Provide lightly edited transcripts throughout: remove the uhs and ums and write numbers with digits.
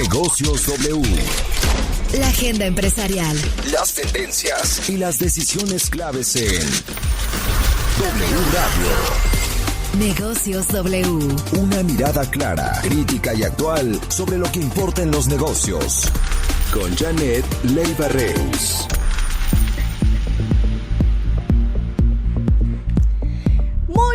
Negocios W. La agenda empresarial. Las tendencias y las decisiones claves en W Radio. Negocios W. Una mirada clara, crítica y actual sobre lo que importa en los negocios. Con Janet Leiva Reus.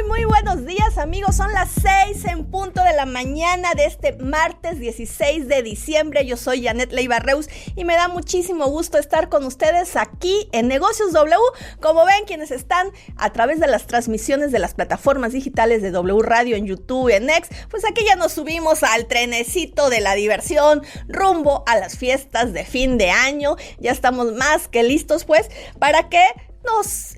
Muy buenos días, amigos. Son las 6 en punto de la mañana de este martes 16 de diciembre. Yo soy Janet Leiva Reus y me da muchísimo gusto estar con ustedes aquí en Negocios W. Como ven, quienes están a través de las transmisiones de las plataformas digitales de W Radio en YouTube y en X, pues aquí ya nos subimos al trenecito de la diversión rumbo a las fiestas de fin de año. Ya estamos más que listos, pues, para que nos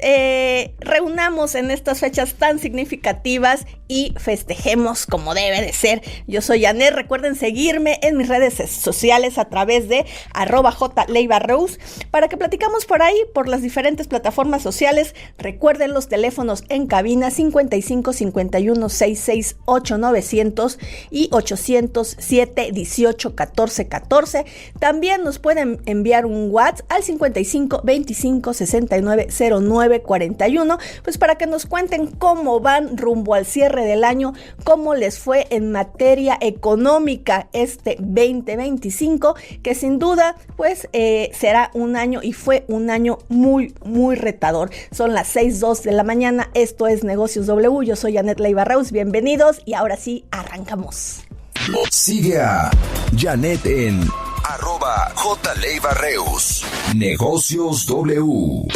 reunamos en estas fechas tan significativas y festejemos como debe de ser. Yo soy Janet, recuerden seguirme en mis redes sociales a través de @jleivareus para que platicamos por ahí, por las diferentes plataformas sociales. Recuerden los teléfonos en cabina 55 51 66 8900 y 800 718 14 14. También nos pueden enviar un WhatsApp al 55 25 69 09 41, pues para que nos cuenten cómo van rumbo al cierre del año, cómo les fue en materia económica este 2025, que sin duda pues será un año y fue un año muy retador. Son las 6:02 de la mañana, esto es Negocios W, yo soy Janet Leiva Reus, bienvenidos y ahora sí, arrancamos. Sigue a Janet en @jleivareus. Negocios W.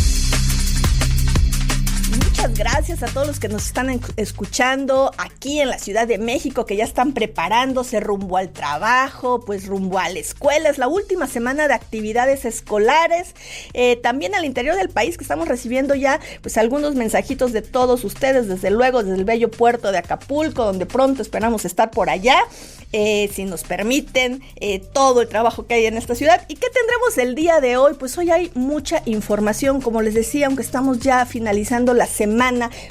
Muchas gracias a todos los que nos están escuchando aquí en la Ciudad de México, que ya están preparándose rumbo al trabajo, pues rumbo a la escuela. Es la última semana de actividades escolares. También al interior del país, que estamos recibiendo ya pues algunos mensajitos de todos ustedes, desde luego desde el bello puerto de Acapulco, donde pronto esperamos estar por allá, si nos permiten, todo el trabajo que hay en esta ciudad. ¿Y qué tendremos el día de hoy? Pues hoy hay mucha información, como les decía, aunque estamos ya finalizando la semana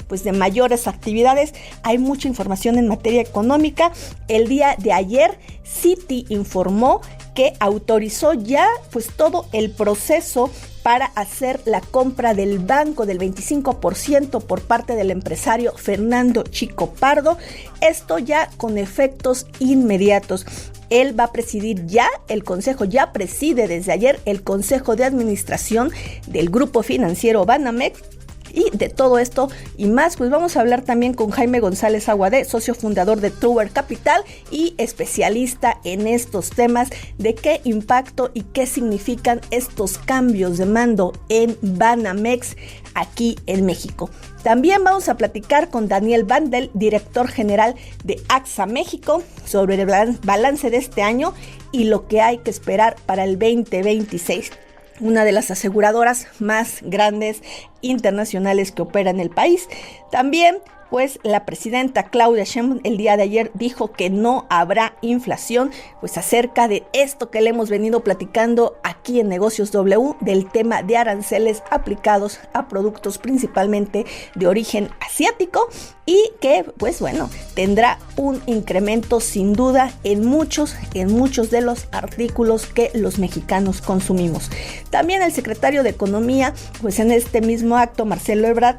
pues de mayores actividades, hay mucha información en materia económica. El día de ayer Citi informó que autorizó ya pues todo el proceso para hacer la compra del banco del 25% por parte del empresario Fernando Chico Pardo. Esto ya con efectos inmediatos. Él va a presidir ya el consejo, ya preside desde ayer el consejo de administración del grupo financiero Banamex. Y de todo esto y más, pues vamos a hablar también con Jaime González Aguadé, socio fundador de Tower Capital y especialista en estos temas de qué impacto y qué significan estos cambios de mando en Banamex aquí en México. También vamos a platicar con Daniel Bandel, director general de AXA México, sobre el balance de este año y lo que hay que esperar para el 2026. Una de las aseguradoras más grandes internacionales que opera en el país. También, pues la presidenta Claudia Sheinbaum el día de ayer dijo que no habrá inflación, pues acerca de esto que le hemos venido platicando aquí en Negocios W, del tema de aranceles aplicados a productos principalmente de origen asiático y que, pues bueno, tendrá un incremento sin duda en muchos de los artículos que los mexicanos consumimos. También el secretario de Economía, pues en este mismo acto, Marcelo Ebrard,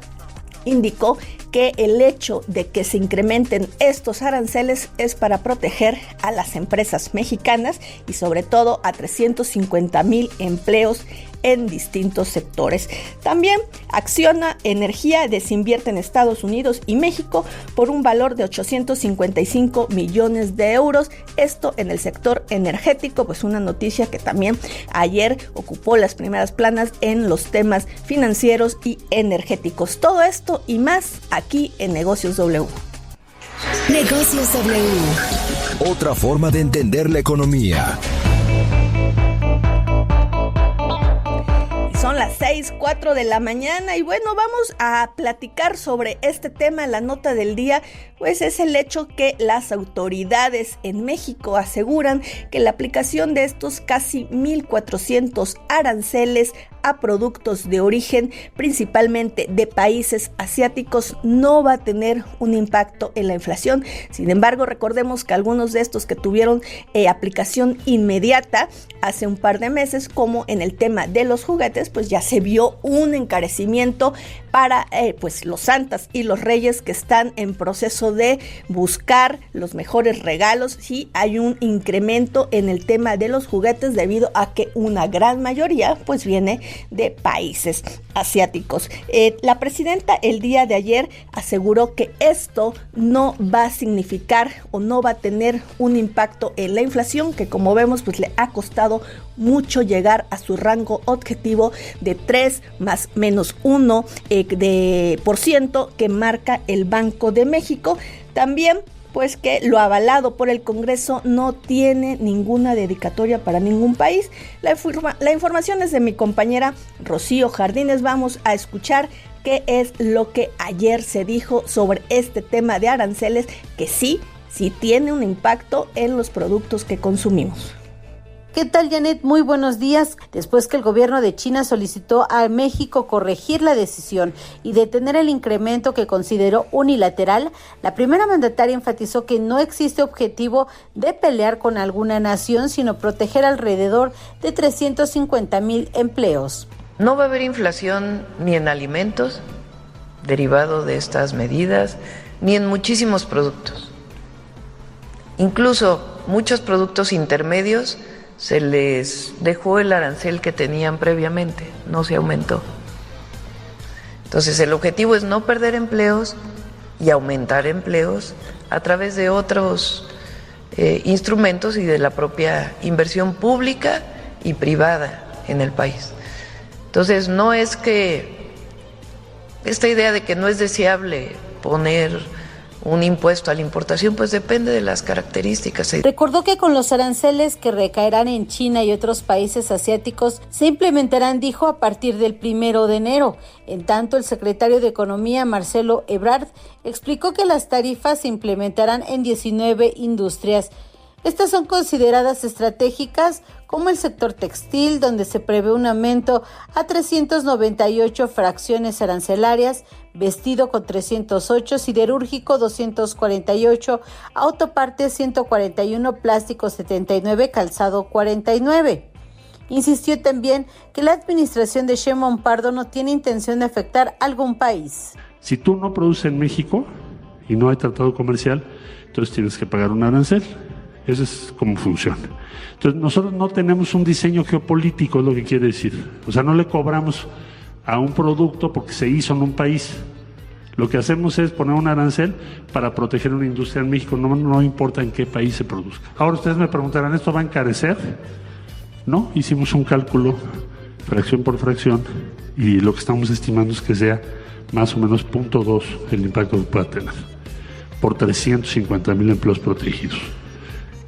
indicó que el hecho de que se incrementen estos aranceles es para proteger a las empresas mexicanas y sobre todo a 350,000 empleos en distintos sectores. También Acciona Energía desinvierte en Estados Unidos y México por un valor de 855 millones de euros. Esto en el sector energético, pues una noticia que también ayer ocupó las primeras planas en los temas financieros y energéticos. Todo esto y más aquí en Negocios W. Negocios W. Otra forma de entender la economía. Son las 6:04 de la mañana y bueno, vamos a platicar sobre este tema, la nota del día, pues es el hecho que las autoridades en México aseguran que la aplicación de estos casi 1,400 aranceles a productos de origen, principalmente de países asiáticos, no va a tener un impacto en la inflación. Sin embargo, recordemos que algunos de estos que tuvieron aplicación inmediata hace un par de meses, como en el tema de los juguetes, pues ya se vio un encarecimiento para pues los santas y los reyes que están en proceso de buscar los mejores regalos. Sí, hay un incremento en el tema de los juguetes debido a que una gran mayoría pues viene de países asiáticos. La presidenta el día de ayer aseguró que esto no va a significar o no va a tener un impacto en la inflación, que como vemos pues le ha costado mucho llegar a su rango objetivo de 3 más menos 1% que marca el Banco de México. También pues que lo avalado por el Congreso no tiene ninguna dedicatoria para ningún país. La información es de mi compañera Rocío Jardines. Vamos a escuchar qué es lo que ayer se dijo sobre este tema de aranceles, que sí tiene un impacto en los productos que consumimos. ¿Qué tal, Janet? Muy buenos días. Después que el gobierno de China solicitó a México corregir la decisión y detener el incremento que consideró unilateral, la primera mandataria enfatizó que no existe objetivo de pelear con alguna nación, sino proteger alrededor de 350,000 empleos. No va a haber inflación ni en alimentos derivado de estas medidas, ni en muchísimos productos. Incluso muchos productos intermedios se les dejó el arancel que tenían previamente, no se aumentó. Entonces el objetivo es no perder empleos y aumentar empleos a través de otros instrumentos y de la propia inversión pública y privada en el país. Entonces no es que esta idea de que no es deseable poner un impuesto a la importación, pues depende de las características. Recordó que con los aranceles que recaerán en China y otros países asiáticos se implementarán, dijo, a partir del 1 de enero. En tanto, el secretario de Economía, Marcelo Ebrard, explicó que las tarifas se implementarán en 19 industrias. Estas son consideradas estratégicas, como el sector textil, donde se prevé un aumento a 398 fracciones arancelarias, vestido con 308, siderúrgico 248, autopartes 141, plástico 79, calzado 49. Insistió también que la administración de Sheinbaum Pardo no tiene intención de afectar a algún país. Si tú no produces en México y no hay tratado comercial, entonces tienes que pagar un arancel. Eso es como funciona. Entonces nosotros no tenemos un diseño geopolítico, es lo que quiere decir. O sea, no le cobramos a un producto porque se hizo en un país. Lo que hacemos es poner un arancel para proteger una industria en México, no importa en qué país se produzca. Ahora ustedes me preguntarán, ¿esto va a encarecer? No, hicimos un cálculo fracción por fracción y lo que estamos estimando es que sea más o menos 0.2 el impacto que pueda tener por 350,000 empleos protegidos,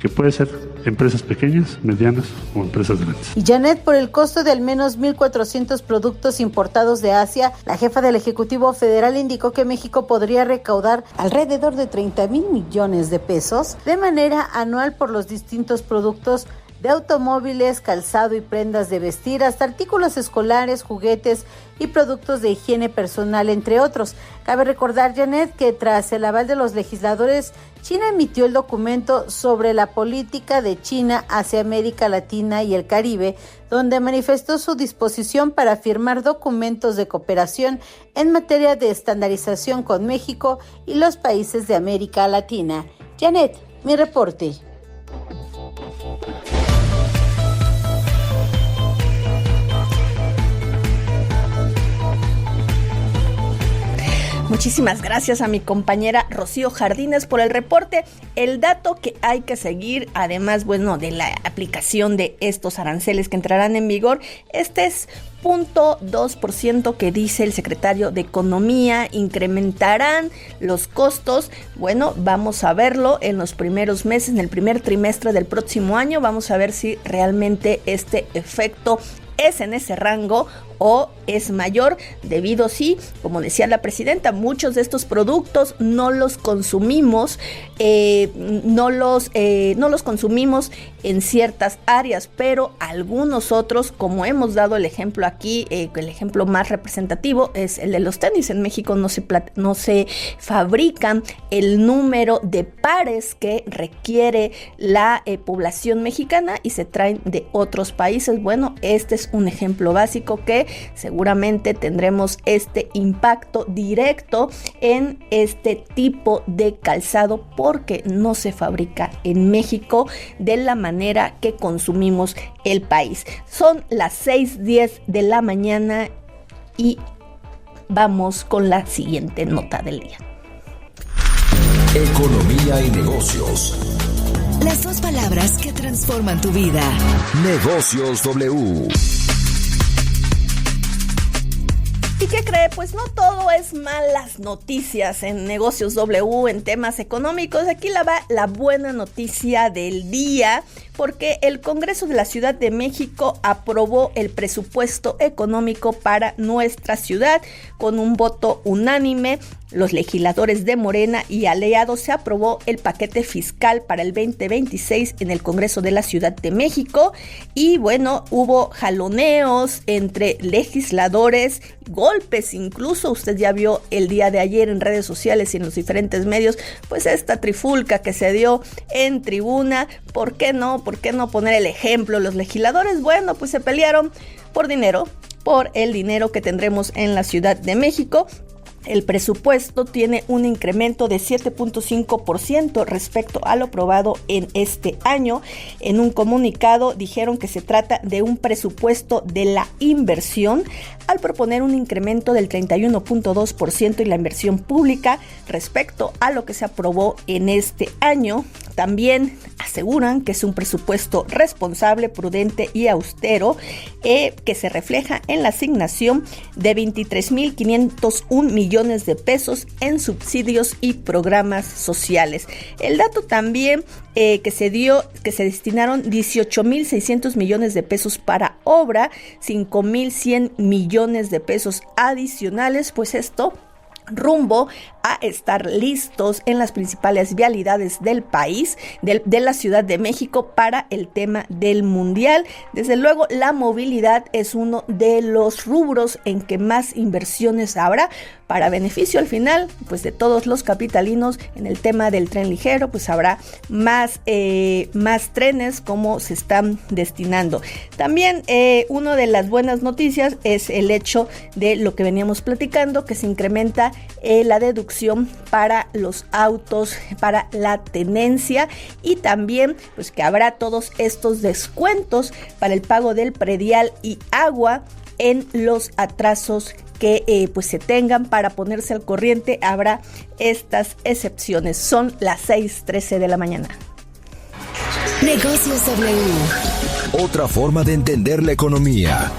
que puede ser empresas pequeñas, medianas o empresas grandes. Y Janet, por el costo de al menos 1,400 productos importados de Asia, la jefa del Ejecutivo Federal indicó que México podría recaudar alrededor de 30,000 millones de pesos de manera anual por los distintos productos de automóviles, calzado y prendas de vestir, hasta artículos escolares, juguetes y productos de higiene personal, entre otros. Cabe recordar, Janet, que tras el aval de los legisladores, China emitió el documento sobre la política de China hacia América Latina y el Caribe, donde manifestó su disposición para firmar documentos de cooperación en materia de estandarización con México y los países de América Latina. Janet, mi reporte. Muchísimas gracias a mi compañera Rocío Jardines por el reporte. El dato que hay que seguir, además, bueno, de la aplicación de estos aranceles que entrarán en vigor, este es 0.2% que dice el secretario de Economía, incrementarán los costos. Bueno, vamos a verlo en los primeros meses, en el primer trimestre del próximo año, vamos a ver si realmente este efecto es en ese rango o es mayor, debido, sí, como decía la presidenta, muchos de estos productos no los consumimos, no los consumimos en ciertas áreas, pero algunos otros, como hemos dado el ejemplo aquí, el ejemplo más representativo es el de los tenis. En México no se fabrican el número de pares que requiere la población mexicana y se traen de otros países. Bueno, este es un ejemplo básico que seguramente tendremos este impacto directo en este tipo de calzado porque no se fabrica en México de la manera que consumimos el país. Son las 6:10 de la mañana y vamos con la siguiente nota del día. Economía y negocios. Las dos palabras que transforman tu vida. Negocios W. ¿Y qué cree? Pues no todo es malas noticias en Negocios W, en temas económicos. Aquí va la buena noticia del día, porque el Congreso de la Ciudad de México aprobó el presupuesto económico para nuestra ciudad con un voto unánime. Los legisladores de Morena y aliados se aprobó el paquete fiscal para el 2026 en el Congreso de la Ciudad de México y bueno, hubo jaloneos entre legisladores, golpes incluso. Usted ya vio el día de ayer en redes sociales y en los diferentes medios, pues esta trifulca que se dio en tribuna. ¿Por qué no? ¿Por qué no poner el ejemplo? Los legisladores, bueno, pues se pelearon por dinero, por el dinero que tendremos en la Ciudad de México. El presupuesto tiene un incremento de 7.5% respecto a lo aprobado en este año. En un comunicado dijeron que se trata de un presupuesto de la inversión al proponer un incremento del 31.2% en la inversión pública respecto a lo que se aprobó en este año. También aseguran que es un presupuesto responsable, prudente y austero que se refleja en la asignación de 23.501 millones de pesos en subsidios y programas sociales. El dato también que se destinaron 18.600 millones de pesos para obra, 5.100 millones de pesos adicionales, pues esto rumbo a estar listos en las principales vialidades del país, de la Ciudad de México para el tema del Mundial. Desde luego, la movilidad es uno de los rubros en que más inversiones habrá para beneficio al final, pues de todos los capitalinos. En el tema del tren ligero, pues habrá más trenes como se están destinando. También una de las buenas noticias es el hecho de lo que veníamos platicando, que se incrementa la deducción para los autos, para la tenencia, y también pues que habrá todos estos descuentos para el pago del predial y agua en los atrasos que pues se tengan para ponerse al corriente. Habrá estas excepciones. Son las 6:13 de la mañana. Negocios W. Otra forma de entender la economía.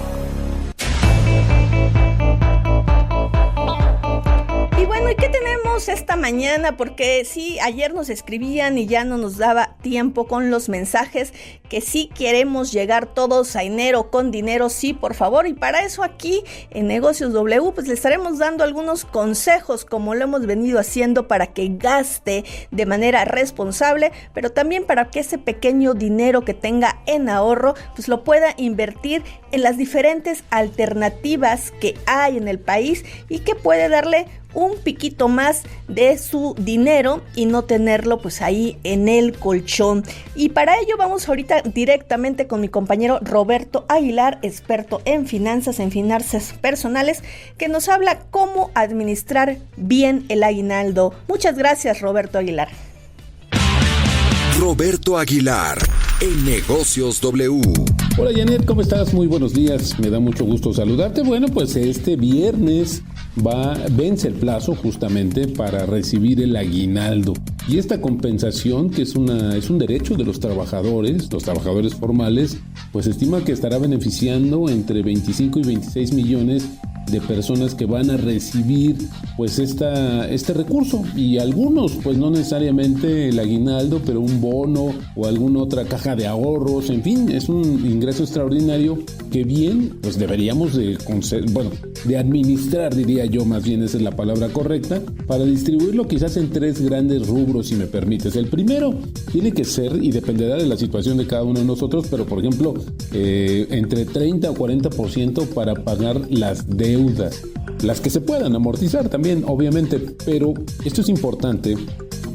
Y bueno, ¿y qué tenemos esta mañana? Porque sí, ayer nos escribían y ya no nos daba tiempo con los mensajes, que sí queremos llegar todos a enero con dinero, sí, por favor. Y para eso aquí en Negocios W, pues le estaremos dando algunos consejos, como lo hemos venido haciendo, para que gaste de manera responsable, pero también para que ese pequeño dinero que tenga en ahorro, pues lo pueda invertir en las diferentes alternativas que hay en el país y que puede darle un piquito más de su dinero y no tenerlo pues ahí en el colchón. Y para ello vamos ahorita directamente con mi compañero Roberto Aguilar, experto en finanzas personales, que nos habla cómo administrar bien el aguinaldo. Muchas gracias, Roberto Aguilar. Roberto Aguilar, en Negocios W. Hola Janet, ¿cómo estás? Muy buenos días, me da mucho gusto saludarte. Bueno, pues este viernes vence el plazo justamente para recibir el aguinaldo. Y esta compensación, que es un derecho de los trabajadores formales, pues estima que estará beneficiando entre 25 y 26 millones de personas que van a recibir pues este recurso, y algunos pues no necesariamente el aguinaldo, pero un bono o alguna otra caja de ahorros, en fin, es un ingreso extraordinario que bien pues deberíamos de administrar, diría yo, más bien esa es la palabra correcta, para distribuirlo quizás en 3 grandes rubros, si me permites. El primero tiene que ser, y dependerá de la situación de cada uno de nosotros, pero por ejemplo entre 30 o 40% para pagar las deudas, las que se puedan amortizar también, obviamente, pero esto es importante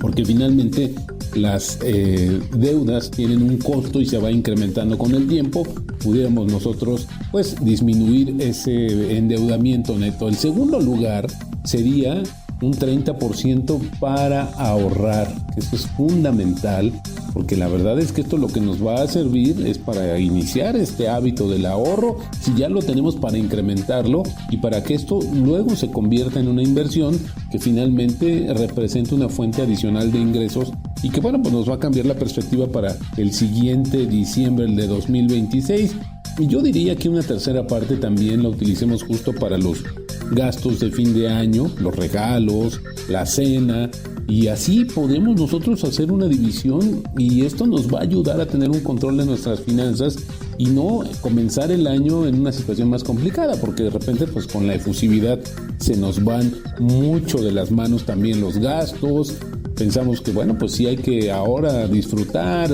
porque finalmente las deudas tienen un costo y se va incrementando con el tiempo. Pudiéramos nosotros pues disminuir ese endeudamiento neto. El segundo lugar sería un 30% para ahorrar, que eso es fundamental, porque la verdad es que esto lo que nos va a servir es para iniciar este hábito del ahorro, si ya lo tenemos, para incrementarlo y para que esto luego se convierta en una inversión que finalmente represente una fuente adicional de ingresos y que bueno, pues nos va a cambiar la perspectiva para el siguiente diciembre, el de 2026. Y yo diría que una tercera parte también la utilicemos justo para los gastos de fin de año, los regalos, la cena, y así podemos nosotros hacer una división y esto nos va a ayudar a tener un control de nuestras finanzas y no comenzar el año en una situación más complicada, porque de repente pues con la efusividad se nos van mucho de las manos también los gastos. Pensamos que bueno, pues sí hay que ahora disfrutar,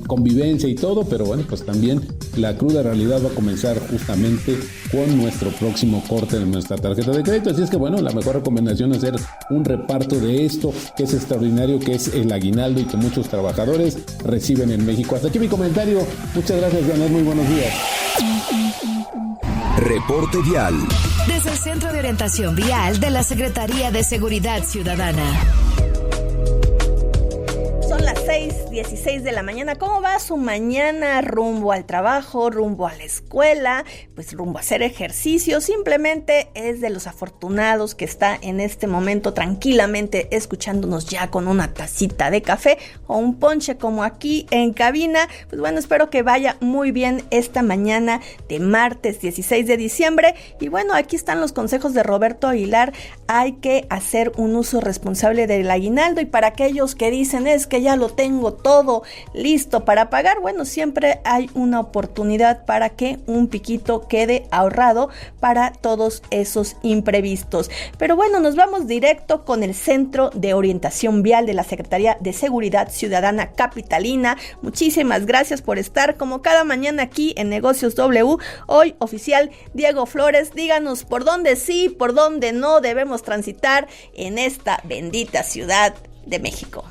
convivencia y todo, pero bueno, pues también la cruda realidad va a comenzar justamente con nuestro próximo corte de nuestra tarjeta de crédito. Así es que bueno, la mejor recomendación es hacer un reparto de esto que es extraordinario, que es el aguinaldo y que muchos trabajadores reciben en México. Hasta aquí mi comentario. Muchas gracias, Janet. Muy buenos días. Reporte vial. Desde el Centro de Orientación Vial de la Secretaría de Seguridad Ciudadana. Son las 6:16 de la mañana. ¿Cómo va su mañana? ¿Rumbo al trabajo? ¿Rumbo a la escuela? Pues rumbo a hacer ejercicio. Simplemente es de los afortunados que está en este momento tranquilamente escuchándonos ya con una tacita de café o un ponche como aquí en cabina. Pues bueno, espero que vaya muy bien esta mañana de martes 16 de diciembre. Y bueno, aquí están los consejos de Roberto Aguilar. Hay que hacer un uso responsable del aguinaldo, y para aquellos que dicen es que ya lo tengo todo listo para pagar, bueno, siempre hay una oportunidad para que un piquito quede ahorrado para todos esos imprevistos. Pero bueno, nos vamos directo con el Centro de Orientación Vial de la Secretaría de Seguridad Ciudadana Capitalina. Muchísimas gracias por estar como cada mañana aquí en Negocios W. Hoy, oficial Diego Flores, díganos por dónde sí, por dónde no debemos transitar en esta bendita Ciudad de México.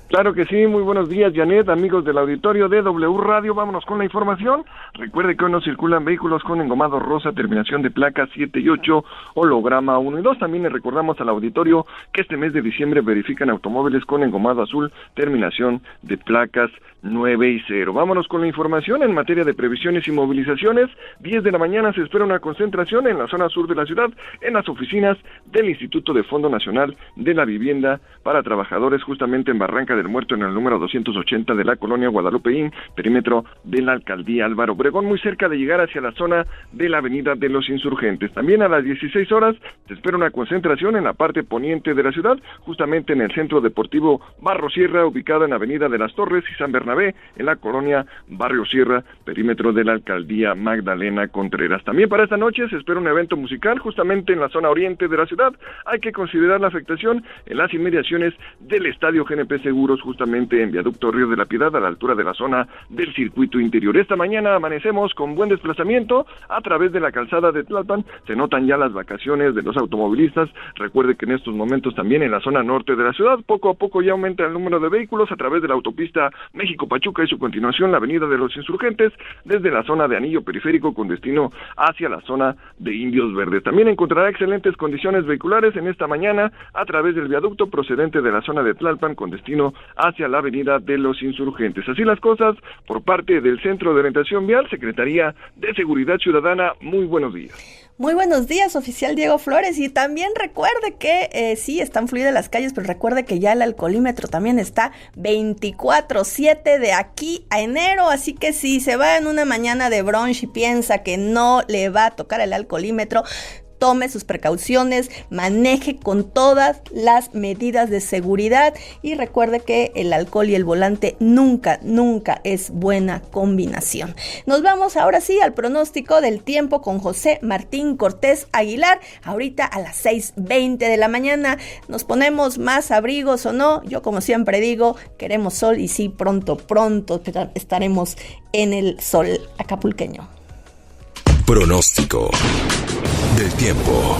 Claro que sí, muy buenos días, Janet, amigos del auditorio de W Radio, vámonos con la información. Recuerde que hoy no circulan vehículos con engomado rosa, terminación de placas 7 y 8, holograma 1 y 2. También le recordamos al auditorio que este mes de diciembre verifican automóviles con engomado azul, terminación de placas 9 y 0. Vámonos con la información en materia de previsiones y movilizaciones. 10 de la mañana se espera una concentración en la zona sur de la ciudad, en las oficinas del Instituto de Fondo Nacional de la Vivienda para Trabajadores, justamente en Barranca del Muerto, en el número 280 de la colonia Guadalupeín, perímetro de la alcaldía Álvaro Obregón, muy cerca de llegar hacia la zona de la avenida de los Insurgentes. También a las 16 horas se espera una concentración en la parte poniente de la ciudad, justamente en el Centro Deportivo Barrio Sierra, ubicado en Avenida de las Torres y San Bernabé, en la colonia Barrio Sierra, perímetro de la alcaldía Magdalena Contreras. También para esta noche se espera un evento musical justamente en la zona oriente de la ciudad. Hay que considerar la afectación en las inmediaciones del Estadio GNP Seguros, justamente en Viaducto Río de la Piedad, a la altura de la zona del circuito interior. Esta mañana amanecemos con buen desplazamiento a través de la calzada de Tlalpan. Se notan ya las vacaciones de los automovilistas. Recuerde que en estos momentos también en la zona norte de la ciudad, poco a poco ya aumenta el número de vehículos a través de la autopista México-Pachuca y su continuación la avenida de los Insurgentes, desde la zona de Anillo Periférico con destino hacia la zona de Indios Verdes. También encontrará excelentes condiciones vehiculares en esta mañana a través del viaducto procedente de la zona de Tlalpan con destino hacia la avenida de los Insurgentes. Así las cosas por parte del Centro de Orientación Vial, Secretaría de Seguridad Ciudadana. Muy buenos días. Muy buenos días, oficial Diego Flores, y también recuerde que sí, están fluidas las calles, pero recuerde que ya el alcoholímetro también está 24/7 de aquí a enero, así que si se va en una mañana de brunch y piensa que no le va a tocar el alcoholímetro, tome sus precauciones, maneje con todas las medidas de seguridad y recuerde que el alcohol y el volante nunca es buena combinación. Nos vamos ahora sí al pronóstico del tiempo con José Martín Cortés Aguilar. Ahorita a las 6:20 de la mañana nos ponemos más abrigos o no. Yo, como siempre digo, queremos sol y sí, pronto estaremos en el sol acapulqueño. Pronóstico del tiempo.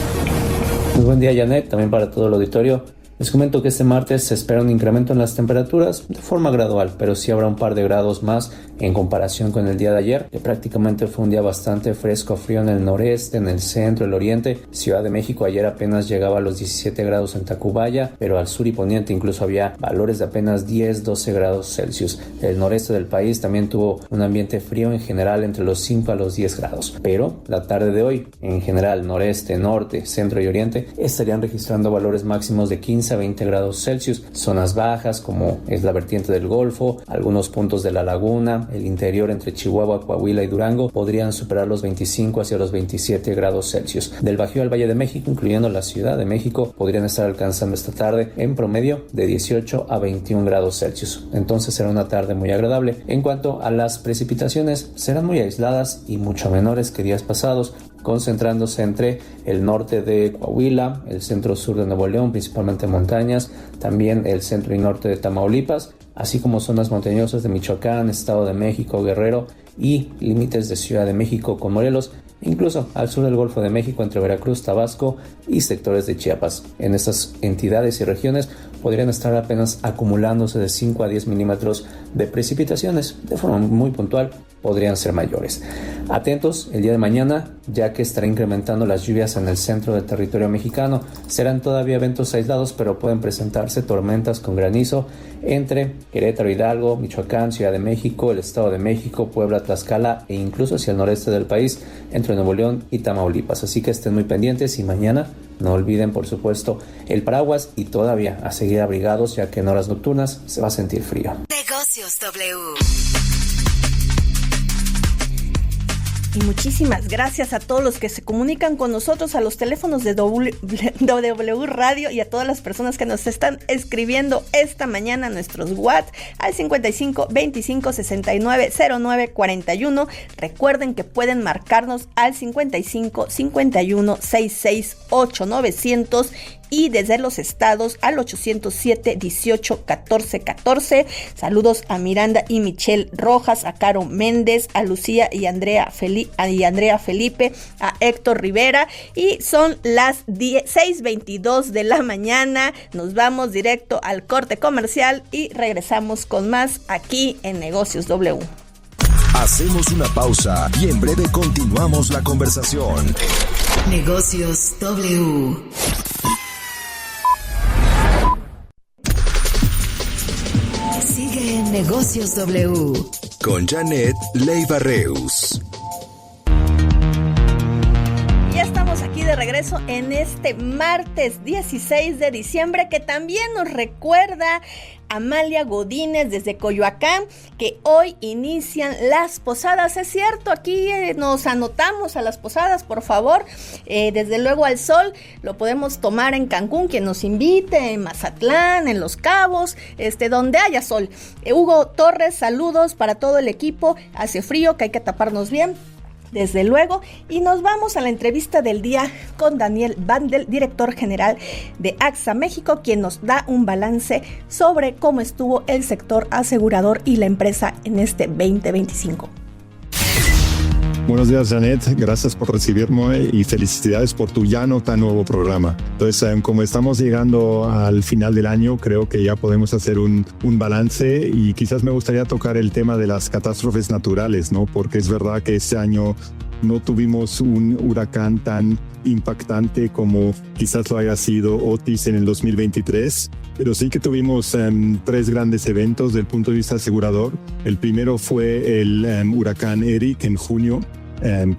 Muy buen día, Janet, también para todo el auditorio. Les comento que este martes se espera un incremento en las temperaturas de forma gradual, pero sí habrá un par de grados más en comparación con el día de ayer, que prácticamente fue un día bastante fresco, frío en el noreste, en el centro, el oriente. Ciudad de México ayer apenas llegaba a los 17 grados en Tacubaya, pero al sur y poniente incluso había valores de apenas 10-12 grados Celsius. El noreste del país también tuvo un ambiente frío en general entre los 5 a los 10 grados, pero la tarde de hoy, en general, noreste, norte, centro y oriente, estarían registrando valores máximos de 15 a 20 grados Celsius. Zonas bajas como es la vertiente del Golfo, algunos puntos de la laguna, el interior entre Chihuahua, Coahuila y Durango podrían superar los 25 hacia los 27 grados Celsius. Del Bajío al Valle de México, incluyendo la Ciudad de México, podrían estar alcanzando esta tarde en promedio de 18 a 21 grados Celsius. Entonces será una tarde muy agradable. En cuanto a las precipitaciones, serán muy aisladas y mucho menores que días pasados, concentrándose entre el norte de Coahuila, el centro sur de Nuevo León, principalmente montañas, también el centro y norte de Tamaulipas, así como zonas montañosas de Michoacán, Estado de México, Guerrero y límites de Ciudad de México con Morelos, incluso al sur del Golfo de México entre Veracruz, Tabasco y sectores de Chiapas. En estas entidades y regiones podrían estar apenas acumulándose de 5 a 10 milímetros de precipitaciones. De forma muy puntual podrían ser mayores. Atentos el día de mañana, ya que estará incrementando las lluvias en el centro del territorio mexicano. Serán todavía eventos aislados, pero pueden presentarse tormentas con granizo entre Querétaro, Hidalgo, Michoacán, Ciudad de México, el Estado de México, Puebla, Tlaxcala e incluso hacia el noreste del país, entre Nuevo León y Tamaulipas. Así que estén muy pendientes y mañana no olviden, por supuesto, el paraguas y todavía a seguir abrigados, ya que en horas nocturnas se va a sentir frío. Negocios W. Y muchísimas gracias a todos los que se comunican con nosotros a los teléfonos de W Radio y a todas las personas que nos están escribiendo esta mañana a nuestros WhatsApp al 55 25 69 09 41. Recuerden que pueden marcarnos al 55 51 66 8900 y desde los estados al 807 18 14 14. Saludos a Miranda y Michelle Rojas, a Caro Méndez, a Lucía y Andrea Felipe, a Héctor Rivera, y son las 6:22 de la mañana. Nos vamos directo al corte comercial y regresamos con más aquí en Negocios W. Hacemos una pausa y en breve continuamos la conversación. Negocios W. Sigue en Negocios W. Con Janet Leiva Reus. Ya estamos aquí de regreso en este martes 16 de diciembre, que también nos recuerda Amalia Godínez desde Coyoacán, que hoy inician las posadas. Es cierto, aquí nos anotamos a las posadas, por favor. Desde luego al sol lo podemos tomar en Cancún, quien nos invite, en Mazatlán, en Los Cabos, donde haya sol. Hugo Torres, saludos para todo el equipo. Hace frío, que hay que taparnos bien, desde luego, y nos vamos a la entrevista del día con Daniel Bandel, director general de AXA México, quien nos da un balance sobre cómo estuvo el sector asegurador y la empresa en este 2025. Buenos días, Janet. Gracias por recibirme y felicidades por tu ya no tan nuevo programa. Entonces, como estamos llegando al final del año, creo que ya podemos hacer un balance, y quizás me gustaría tocar el tema de las catástrofes naturales, ¿no? Porque es verdad que este año no tuvimos un huracán tan impactante como quizás lo haya sido Otis en el 2023, pero sí que tuvimos 3 grandes eventos desde el punto de vista asegurador. El primero fue el huracán Eric en junio,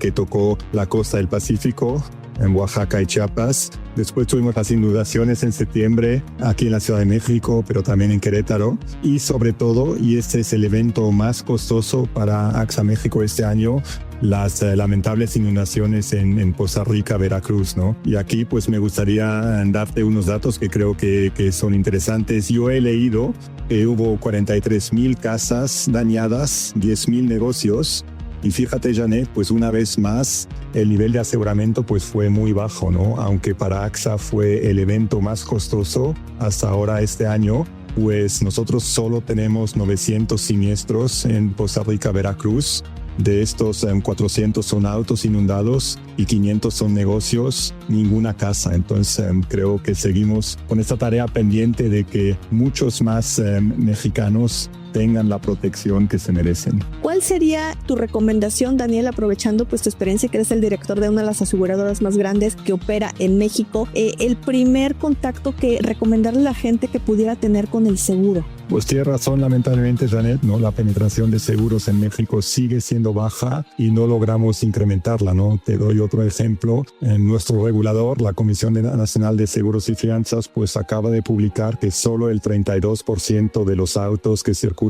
que tocó la costa del Pacífico, en Oaxaca y Chiapas. Después tuvimos las inundaciones en septiembre aquí en la Ciudad de México, pero también en Querétaro. Y sobre todo, y este es el evento más costoso para AXA México este año, las lamentables inundaciones en Poza Rica, Veracruz, ¿no? Y aquí pues me gustaría darte unos datos que creo que son interesantes. Yo he leído que hubo 43,000 casas dañadas, 10,000 negocios. Y fíjate, Janet, pues una vez más el nivel de aseguramiento pues fue muy bajo, ¿no? Aunque para AXA fue el evento más costoso hasta ahora este año, pues nosotros solo tenemos 900 siniestros en Poza Rica, Veracruz. De estos 400 son autos inundados y 500 son negocios, ninguna casa. Entonces creo que seguimos con esta tarea pendiente de que muchos más mexicanos tengan la protección que se merecen. ¿Cuál sería tu recomendación, Daniel, aprovechando pues tu experiencia, que eres el director de una de las aseguradoras más grandes que opera en México, el primer contacto que recomendarle a la gente que pudiera tener con el seguro? Pues tiene razón, lamentablemente, Janet, ¿no? La penetración de seguros en México sigue siendo baja y no logramos incrementarla, ¿no? Te doy otro ejemplo. En nuestro regulador, la Comisión Nacional de Seguros y Fianzas, pues acaba de publicar que solo el 32% de los autos que circulan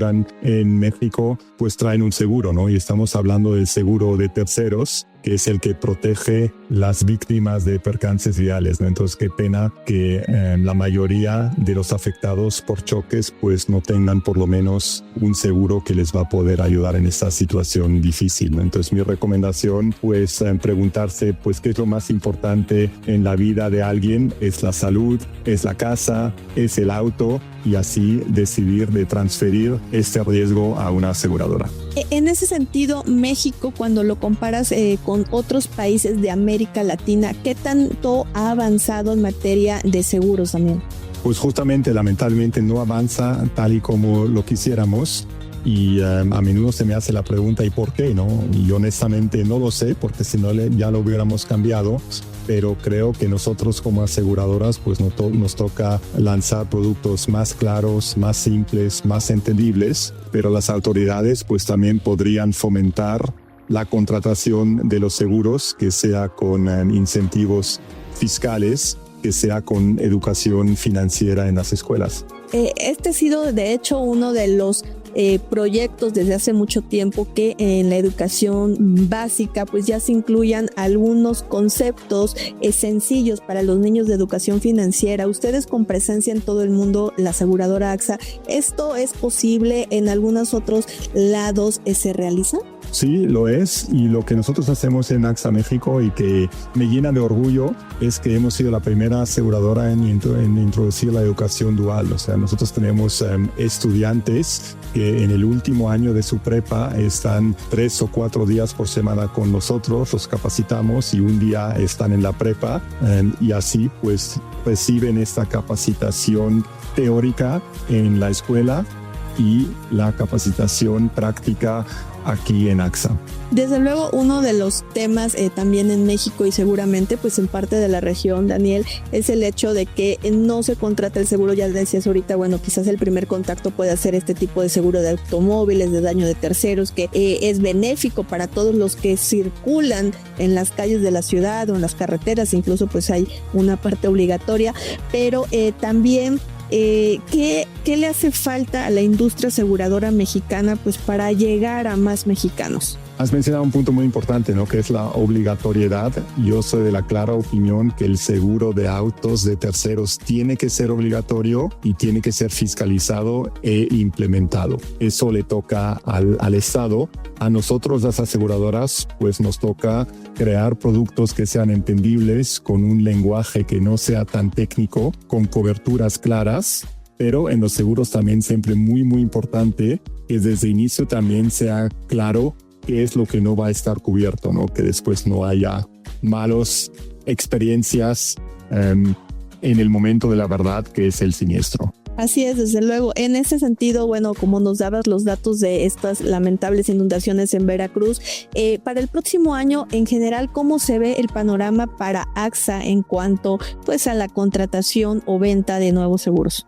en México pues traen un seguro, ¿no? Y estamos hablando del seguro de terceros, que es el que protege las víctimas de percances viales, ¿no? Entonces, qué pena que la mayoría de los afectados por choques pues no tengan por lo menos un seguro que les va a poder ayudar en esta situación difícil, ¿no? Entonces, mi recomendación pues preguntarse pues qué es lo más importante en la vida de alguien. Es la salud, es la casa, es el auto, y así decidir de transferir este riesgo a una aseguradora. En ese sentido, México, cuando lo comparas con otros países de América Latina, ¿qué tanto ha avanzado en materia de seguros también? Pues justamente, lamentablemente, no avanza tal y como lo quisiéramos. Y a menudo se me hace la pregunta, ¿y por qué? ¿No? Y honestamente no lo sé, porque si no ya lo hubiéramos cambiado. Pero creo que nosotros como aseguradoras pues nos toca lanzar productos más claros, más simples, más entendibles, pero las autoridades pues también podrían fomentar la contratación de los seguros, que sea con incentivos fiscales, que sea con educación financiera en las escuelas. Este ha sido de hecho uno de los proyectos desde hace mucho tiempo, que en la educación básica pues ya se incluyan algunos conceptos sencillos para los niños de educación financiera. Ustedes con presencia en todo el mundo, la aseguradora AXA, ¿esto es posible? ¿En algunos otros lados se realiza? Sí, lo es, y lo que nosotros hacemos en AXA México y que me llena de orgullo es que hemos sido la primera aseguradora en introducir la educación dual. O sea, nosotros tenemos estudiantes que en el último año de su prepa están 3 o 4 días por semana con nosotros, los capacitamos y un día están en la prepa y así pues reciben esta capacitación teórica en la escuela y la capacitación práctica aquí en AXA. Desde luego, uno de los temas también en México y seguramente pues en parte de la región, Daniel, es el hecho de que no se contrata el seguro. Ya decías ahorita, bueno, quizás el primer contacto puede hacer este tipo de seguro de automóviles, de daño de terceros, que es benéfico para todos los que circulan en las calles de la ciudad o en las carreteras. Incluso pues hay una parte obligatoria, pero también ¿qué le hace falta a la industria aseguradora mexicana pues para llegar a más mexicanos? Has mencionado un punto muy importante, ¿no? Que es la obligatoriedad. Yo soy de la clara opinión que el seguro de autos de terceros tiene que ser obligatorio y tiene que ser fiscalizado e implementado. Eso le toca al Estado. A nosotros, las aseguradoras, pues nos toca crear productos que sean entendibles, con un lenguaje que no sea tan técnico, con coberturas claras. Pero en los seguros también siempre muy, muy importante que desde el inicio también sea claro qué es lo que no va a estar cubierto, ¿no? Que después no haya malas experiencias en el momento de la verdad, que es el siniestro. Así es, desde luego. En ese sentido, bueno, como nos dabas los datos de estas lamentables inundaciones en Veracruz, para el próximo año, en general, ¿cómo se ve el panorama para AXA en cuanto pues a la contratación o venta de nuevos seguros?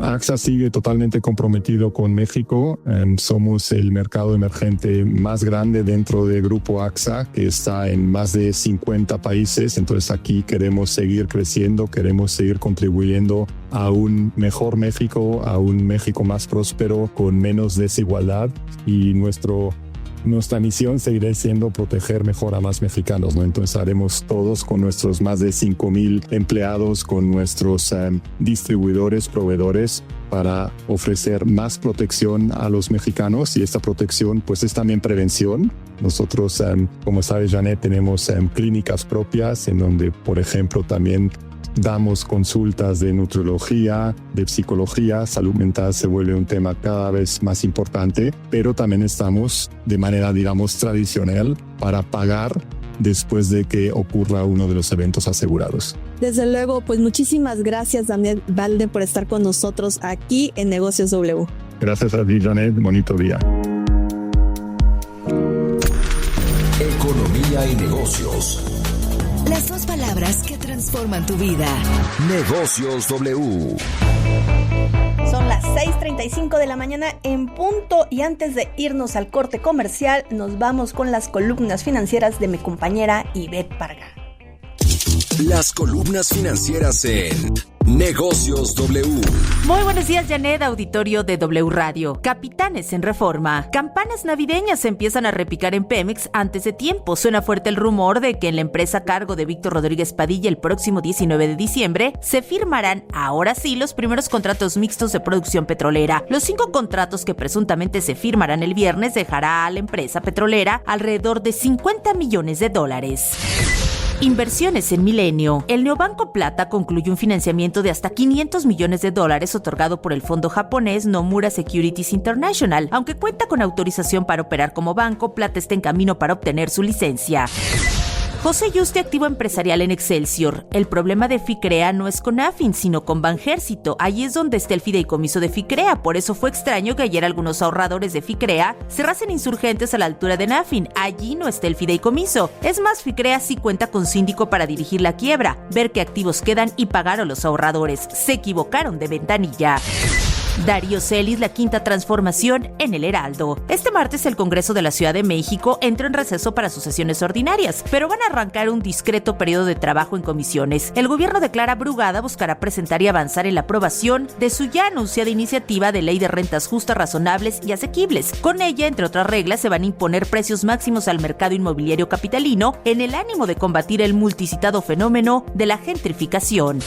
AXA sigue totalmente comprometido con México. Somos el mercado emergente más grande dentro del grupo AXA, que está en más de 50 países. Entonces aquí queremos seguir creciendo, queremos seguir contribuyendo a un mejor México, a un México más próspero, con menos desigualdad. Y nuestro nuestra misión seguirá siendo proteger mejor a más mexicanos, ¿no? Entonces haremos todos con nuestros más de 5,000 empleados, con nuestros distribuidores, proveedores, para ofrecer más protección a los mexicanos, y esta protección pues es también prevención. Nosotros, como sabe Janet, tenemos clínicas propias en donde, por ejemplo, también damos consultas de nutriología, de psicología. Salud mental se vuelve un tema cada vez más importante, pero también estamos de manera, digamos, tradicional para pagar después de que ocurra uno de los eventos asegurados. Desde luego, pues muchísimas gracias, Daniel Valde, por estar con nosotros aquí en Negocios W. Gracias a ti, Janet. Bonito día. Economía y negocios. Las dos palabras que transforman tu vida. Negocios W. Son las 6:35 de la mañana en punto, y antes de irnos al corte comercial, nos vamos con las columnas financieras de mi compañera Ivette Parga. Las columnas financieras en Negocios W. Muy buenos días, Janet, auditorio de W Radio. Capitanes en reforma. Campanas navideñas se empiezan a repicar en Pemex antes de tiempo. Suena fuerte el rumor de que en la empresa a cargo de Víctor Rodríguez Padilla el próximo 19 de diciembre se firmarán, ahora sí, los primeros contratos mixtos de producción petrolera. Los 5 contratos que presuntamente se firmarán el viernes dejará a la empresa petrolera alrededor de $50 millones. Inversiones en Milenio. El Neobanco Plata concluyó un financiamiento de hasta $500 millones otorgado por el fondo japonés Nomura Securities International. Aunque cuenta con autorización para operar como banco, Plata está en camino para obtener su licencia. José Yuste, activo empresarial en Excelsior. El problema de FICREA no es con AFIN, sino con Banjército. Ahí es donde está el fideicomiso de FICREA. Por eso fue extraño que ayer algunos ahorradores de FICREA cerrasen Insurgentes a la altura de NAFIN. Allí no está el fideicomiso. Es más, FICREA sí cuenta con síndico para dirigir la quiebra, ver qué activos quedan y pagar a los ahorradores. Se equivocaron de ventanilla. Darío Celis, la quinta transformación en el Heraldo. Este martes el Congreso de la Ciudad de México entró en receso para sus sesiones ordinarias, pero van a arrancar un discreto periodo de trabajo en comisiones. El gobierno de Clara Brugada buscará presentar y avanzar en la aprobación de su ya anunciada iniciativa de ley de rentas justas, razonables y asequibles. Con ella, entre otras reglas, se van a imponer precios máximos al mercado inmobiliario capitalino en el ánimo de combatir el multicitado fenómeno de la gentrificación.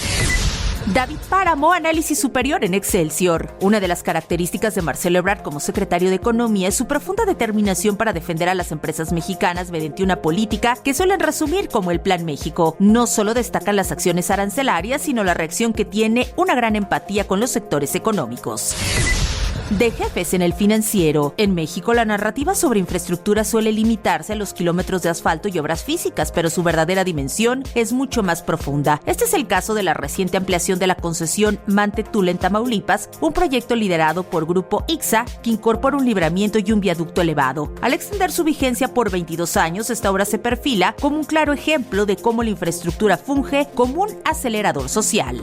David Páramo, análisis superior en Excelsior. Una de las características de Marcelo Ebrard como secretario de Economía es su profunda determinación para defender a las empresas mexicanas mediante una política que suelen resumir como el Plan México. No solo destacan las acciones arancelarias, sino la reacción que tiene una gran empatía con los sectores económicos. De jefes en el financiero. En México, la narrativa sobre infraestructura suele limitarse a los kilómetros de asfalto y obras físicas, pero su verdadera dimensión es mucho más profunda. Este es el caso de la reciente ampliación de la concesión Mante-Tula en Tamaulipas, un proyecto liderado por Grupo IXA que incorpora un libramiento y un viaducto elevado. Al extender su vigencia por 22 años, esta obra se perfila como un claro ejemplo de cómo la infraestructura funge como un acelerador social.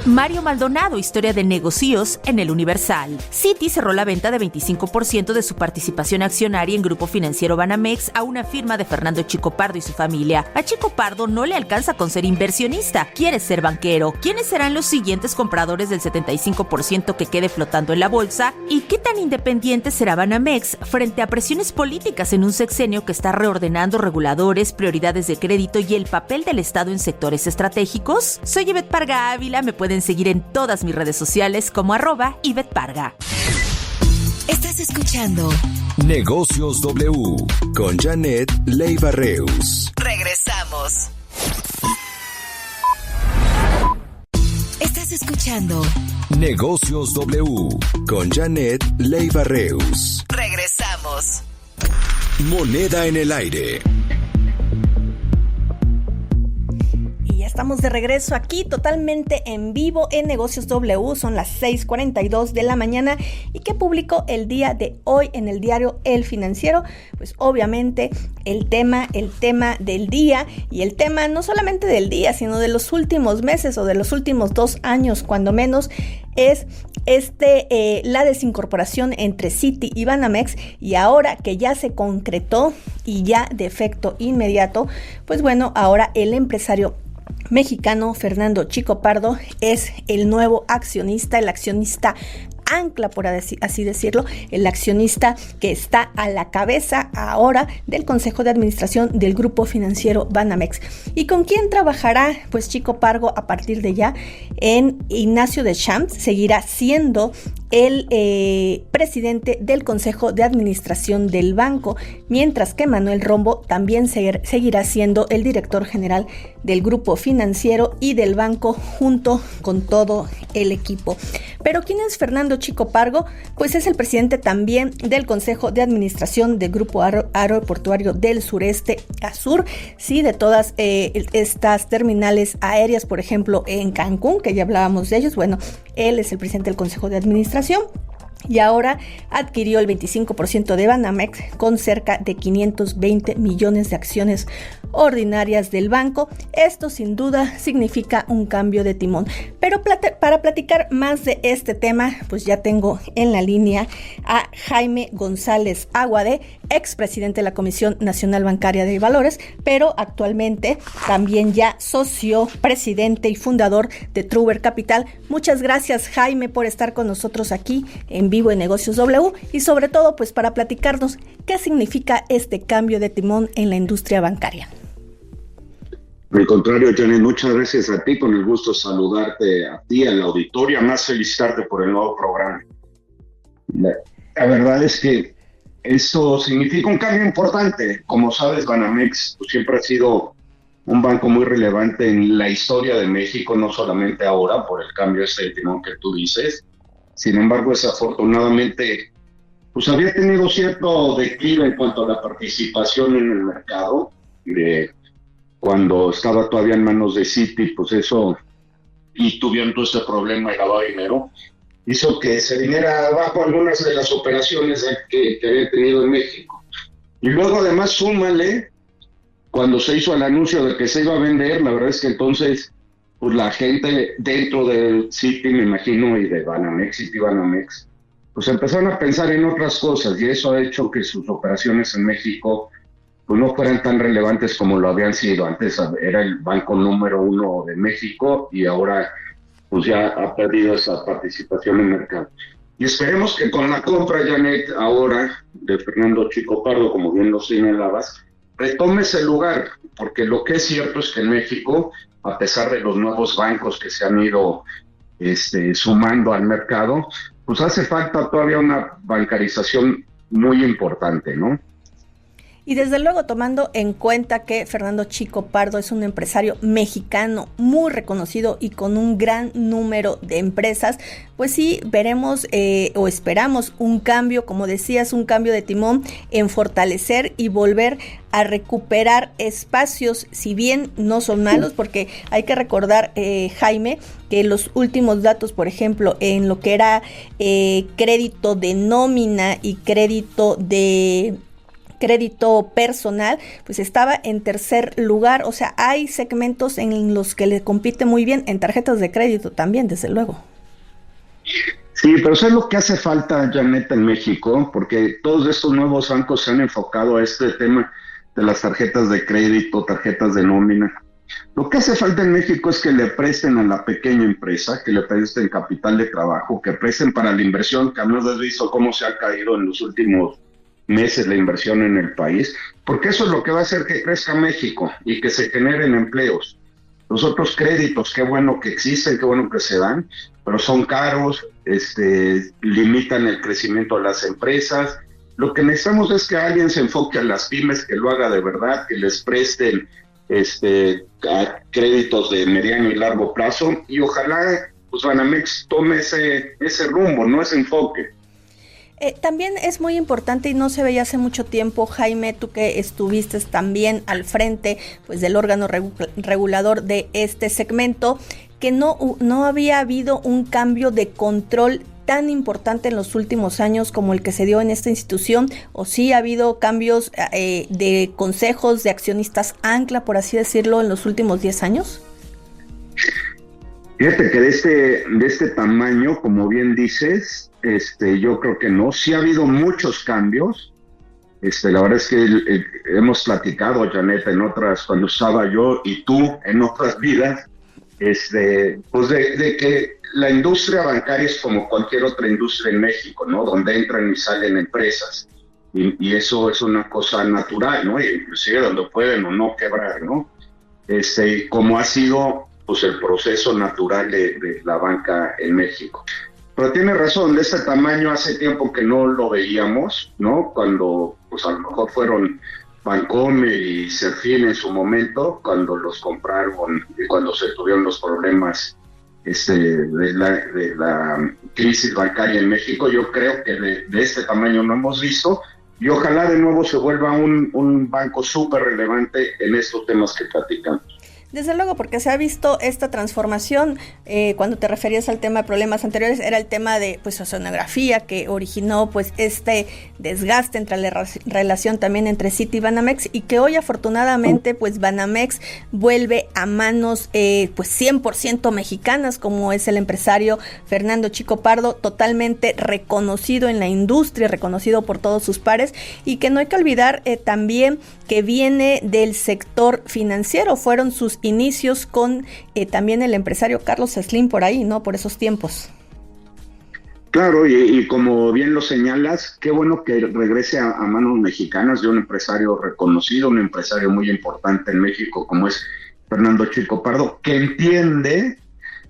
Mario Maldonado, historia de negocios en el Universal. Citi cerró la venta de 25% de su participación accionaria en Grupo Financiero Banamex a una firma de Fernando Chico Pardo y su familia. A Chico Pardo no le alcanza con ser inversionista, quiere ser banquero. ¿Quiénes serán los siguientes compradores del 75% que quede flotando en la bolsa? ¿Y qué tan independiente será Banamex frente a presiones políticas en un sexenio que está reordenando reguladores, prioridades de crédito y el papel del Estado en sectores estratégicos? Soy Ivette Parga Ávila, me pueden seguir en todas mis redes sociales como @Ivette Parga. Estás escuchando Negocios W con Janet Leiva Reus. Regresamos. Estás escuchando Negocios W con Janet Leiva Reus. Regresamos. Moneda en el aire. Estamos de regreso aquí totalmente en vivo en Negocios W. Son las 6:42 de la mañana. ¿Y qué publicó el día de hoy en el diario El Financiero? Pues obviamente el tema del día, y el tema no solamente del día, sino de los últimos meses o de los últimos 2 años cuando menos, es la desincorporación entre Citi y Banamex. Y ahora que ya se concretó y ya de efecto inmediato, pues bueno, ahora el empresario mexicano Fernando Chico Pardo es el nuevo accionista, el accionista ancla, por así decirlo, el accionista que está a la cabeza ahora del Consejo de Administración del Grupo Financiero Banamex. ¿Y con quién trabajará? Pues Chico Pargo a partir de ya. En Ignacio Deschamps seguirá siendo el presidente del Consejo de Administración del banco, mientras que Manuel Rombo también seguirá siendo el director general del grupo financiero y del banco junto con todo el equipo. Pero ¿quién es Fernando Chico Pargo? Pues es el presidente también del Consejo de Administración del Grupo Aeroportuario del Sureste, ASUR, sí, de todas estas terminales aéreas, por ejemplo, en Cancún, que ya hablábamos de ellos. Bueno, él es el presidente del Consejo de Administración y ahora adquirió el 25% de Banamex con cerca de 520 millones de acciones ordinarias del banco. Esto sin duda significa un cambio de timón. Pero para platicar más de este tema, pues ya tengo en la línea a Jaime González Aguade, expresidente de la Comisión Nacional Bancaria de Valores, pero actualmente también ya socio, presidente y fundador de Truber Capital. Muchas gracias, Jaime, por estar con nosotros aquí en vivo en Negocios W y sobre todo pues para platicarnos qué significa este cambio de timón en la industria bancaria. Al contrario, Janet, muchas gracias a ti, con el gusto saludarte a ti, al auditorio, más felicitarte por el nuevo programa. La verdad es que esto significa un cambio importante. Como sabes, Banamex pues, siempre ha sido un banco muy relevante en la historia de México, no solamente ahora por el cambio de timón que tú dices. Sin embargo, desafortunadamente, pues había tenido cierto declive en cuanto a la participación en el mercado. Cuando estaba todavía en manos de Citi, pues eso, y tuvieron todo este problema de lavado de dinero, hizo que se viniera abajo algunas de las operaciones que había tenido en México. Y luego además súmale, cuando se hizo el anuncio de que se iba a vender, la verdad es que entonces pues la gente dentro del Citi, me imagino, y de Banamex, Citi Banamex, pues empezaron a pensar en otras cosas, y eso ha hecho que sus operaciones en México pues no fueran tan relevantes como lo habían sido. Antes era el banco número 1 de México y ahora pues ya ha perdido esa participación en el mercado. Y esperemos que con la compra, Janet, ahora de Fernando Chico Pardo, como bien lo señalabas, retome ese lugar, porque lo que es cierto es que en México, a pesar de los nuevos bancos que se han ido sumando al mercado, pues hace falta todavía una bancarización muy importante, ¿no? Y desde luego tomando en cuenta que Fernando Chico Pardo es un empresario mexicano muy reconocido y con un gran número de empresas, pues sí veremos o esperamos un cambio, como decías, un cambio de timón en fortalecer y volver a recuperar espacios, si bien no son malos, porque hay que recordar, Jaime, que los últimos datos, por ejemplo, en lo que era crédito de nómina y crédito personal, pues estaba en tercer lugar. O sea, hay segmentos en los que le compite muy bien, en tarjetas de crédito también, desde luego. Sí, pero eso es lo que hace falta, Janet, en México, porque todos estos nuevos bancos se han enfocado a este tema de las tarjetas de crédito, tarjetas de nómina. Lo que hace falta en México es que le presten a la pequeña empresa, que le presten capital de trabajo, que presten para la inversión, que a menos has visto cómo se ha caído en los últimos meses la inversión en el país, porque eso es lo que va a hacer que crezca México y que se generen empleos. Los otros créditos, qué bueno que existen, qué bueno que se dan, pero son caros, limitan el crecimiento de las empresas. Lo que necesitamos es que alguien se enfoque a las pymes, que lo haga de verdad, que les presten a créditos de mediano y largo plazo, y ojalá pues Banamex tome ese rumbo, no ese enfoque. También es muy importante, y no se veía hace mucho tiempo, Jaime, tú que estuviste también al frente pues del órgano regulador de este segmento, que no había habido un cambio de control tan importante en los últimos años como el que se dio en esta institución, o sí ha habido cambios de consejos de accionistas ancla, por así decirlo, en los últimos 10 años. Fíjate que de este tamaño, como bien dices, yo creo que no. Sí ha habido muchos cambios. La verdad es que hemos platicado, Janet, en otras, cuando estaba yo y tú en otras vidas, pues de que la industria bancaria es como cualquier otra industria en México, ¿no? Donde entran y salen empresas. Y eso es una cosa natural, ¿no? Inclusive donde pueden o no quebrar, ¿no? Como ha sido pues el proceso natural de la banca en México. Pero tiene razón, de este tamaño hace tiempo que no lo veíamos, ¿no? Cuando pues a lo mejor fueron Bancomer y Serfín en su momento, cuando los compraron y cuando se tuvieron los problemas de la crisis bancaria en México. Yo creo que de este tamaño no hemos visto, y ojalá de nuevo se vuelva un banco súper relevante en estos temas que platicamos. Desde luego, porque se ha visto esta transformación. Cuando te referías al tema de problemas anteriores, era el tema de pues oceanografía, que originó pues este desgaste entre la relación también entre Citi y Banamex, y que hoy afortunadamente pues Banamex vuelve a manos pues 100% mexicanas, como es el empresario Fernando Chico Pardo, totalmente reconocido en la industria, reconocido por todos sus pares, y que no hay que olvidar también que viene del sector financiero. Fueron sus inicios con también el empresario Carlos Slim por ahí, ¿no? Por esos tiempos. Claro, y como bien lo señalas, qué bueno que regrese a manos mexicanas de un empresario reconocido, un empresario muy importante en México como es Fernando Chico Pardo, que entiende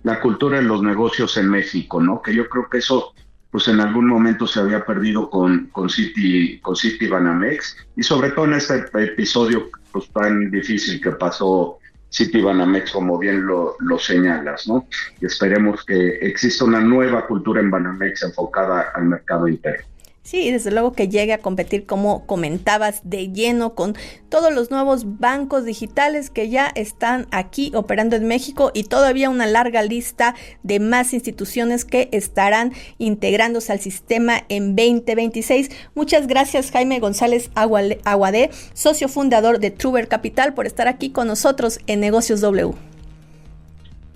la cultura de los negocios en México, ¿no? Que yo creo que eso pues en algún momento se había perdido con Citi Banamex, y sobre todo en este episodio pues tan difícil que pasó Citi Banamex, como bien lo señalas, ¿no? Y esperemos que exista una nueva cultura en Banamex enfocada al mercado interno. Sí, desde luego que llegue a competir, como comentabas, de lleno con todos los nuevos bancos digitales que ya están aquí operando en México, y todavía una larga lista de más instituciones que estarán integrándose al sistema en 2026. Muchas gracias, Jaime González Aguadé, socio fundador de Truber Capital, por estar aquí con nosotros en Negocios W.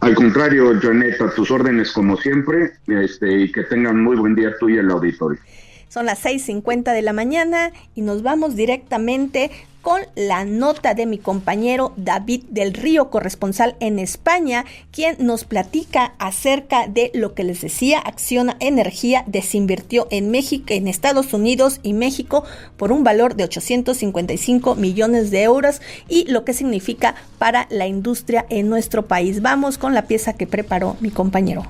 Al contrario, Janet, a tus órdenes como siempre, y que tengan muy buen día tú y el auditorio. Son las 6:50 de la mañana y nos vamos directamente con la nota de mi compañero David del Río, corresponsal en España, quien nos platica acerca de lo que les decía. Acciona Energía desinvirtió en México, en Estados Unidos y México por un valor de 855 millones de euros, y lo que significa para la industria en nuestro país. Vamos con la pieza que preparó mi compañero.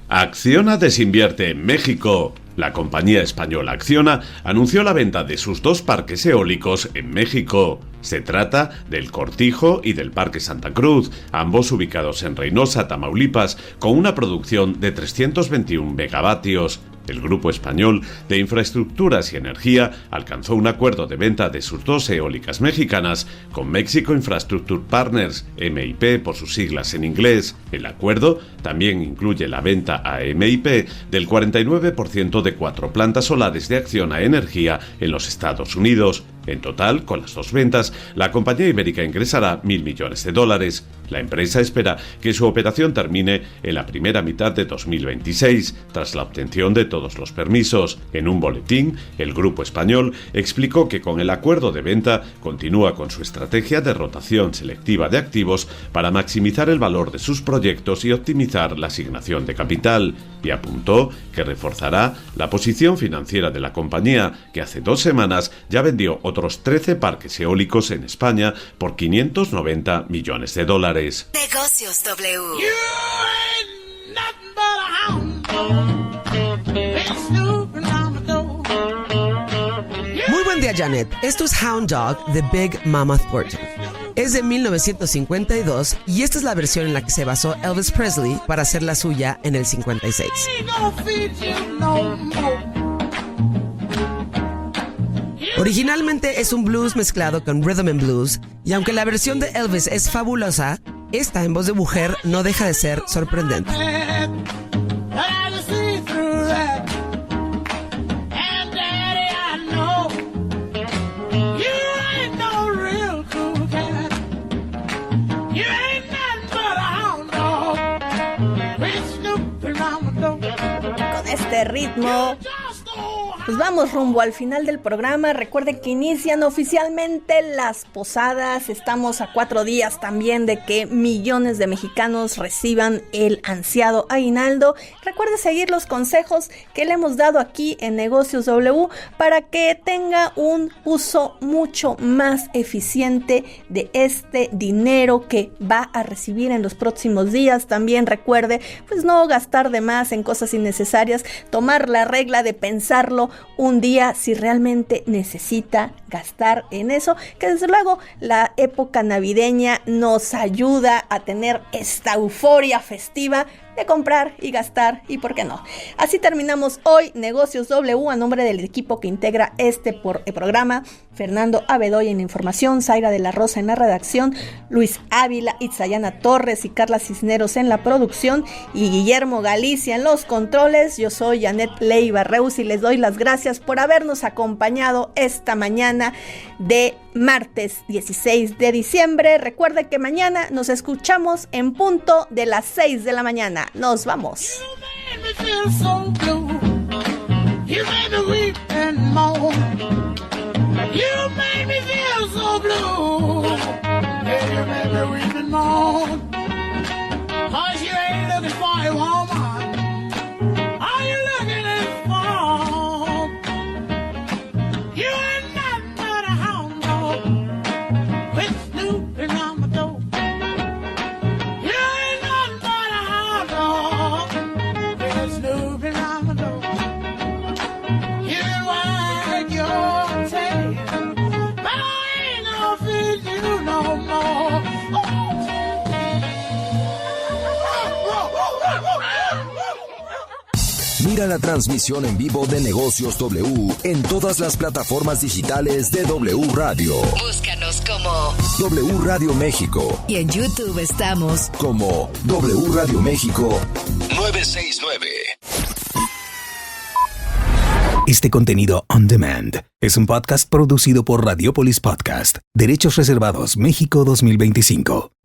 Acciona desinvierte en México. La compañía española Acciona anunció la venta de sus 2 parques eólicos en México. Se trata del Cortijo y del Parque Santa Cruz, ambos ubicados en Reynosa, Tamaulipas, con una producción de 321 megavatios. El Grupo Español de Infraestructuras y Energía alcanzó un acuerdo de venta de sus 2 eólicas mexicanas con Mexico Infrastructure Partners, MIP por sus siglas en inglés. El acuerdo también incluye la venta a MIP del 49% de 4 plantas solares de Acciona Energía en los Estados Unidos. En total, con las 2 ventas, la compañía ibérica ingresará $1.000 millones. La empresa espera que su operación termine en la primera mitad de 2026, tras la obtención de todos los permisos. En un boletín, el Grupo Español explicó que con el acuerdo de venta continúa con su estrategia de rotación selectiva de activos para maximizar el valor de sus proyectos y optimizar la asignación de capital, y apuntó que reforzará la posición financiera de la compañía, que hace 2 semanas ya vendió otros 13 parques eólicos en España por $590 millones. Negocios W. Muy buen día, Janet. Esto es Hound Dog de Big Mama Thornton. Es de 1952 y esta es la versión en la que se basó Elvis Presley para hacer la suya en el 56. Originalmente es un blues mezclado con rhythm and blues, y aunque la versión de Elvis es fabulosa, esta en voz de mujer no deja de ser sorprendente. Con este ritmo Pues vamos rumbo al final del programa. Recuerden que inician oficialmente las posadas. Estamos a 4 días también de que millones de mexicanos reciban el ansiado aguinaldo. Recuerde seguir los consejos que le hemos dado aquí en Negocios W para que tenga un uso mucho más eficiente de este dinero que va a recibir en los próximos días. También recuerde, pues no gastar de más en cosas innecesarias, tomar la regla de pensarlo un día si realmente necesita gastar en eso, que desde luego la época navideña nos ayuda a tener esta euforia festiva de comprar y gastar, y por qué no. Así terminamos hoy Negocios W a nombre del equipo que integra este programa: Fernando Abedoya en la información, Zaira de la Rosa en la redacción, Luis Ávila, Itzayana Torres y Carla Cisneros en la producción y Guillermo Galicia en los controles. Yo soy Janet Leiva Reus y les doy las gracias por habernos acompañado esta mañana de martes 16 de diciembre. Recuerde que mañana nos escuchamos en punto de las 6 de la mañana. Nos vamos. Mira la transmisión en vivo de Negocios W en todas las plataformas digitales de W Radio. Búscanos como W Radio México. Y en YouTube estamos como W Radio México 969. Este contenido on demand es un podcast producido por Radiopolis Podcast. Derechos reservados México 2025.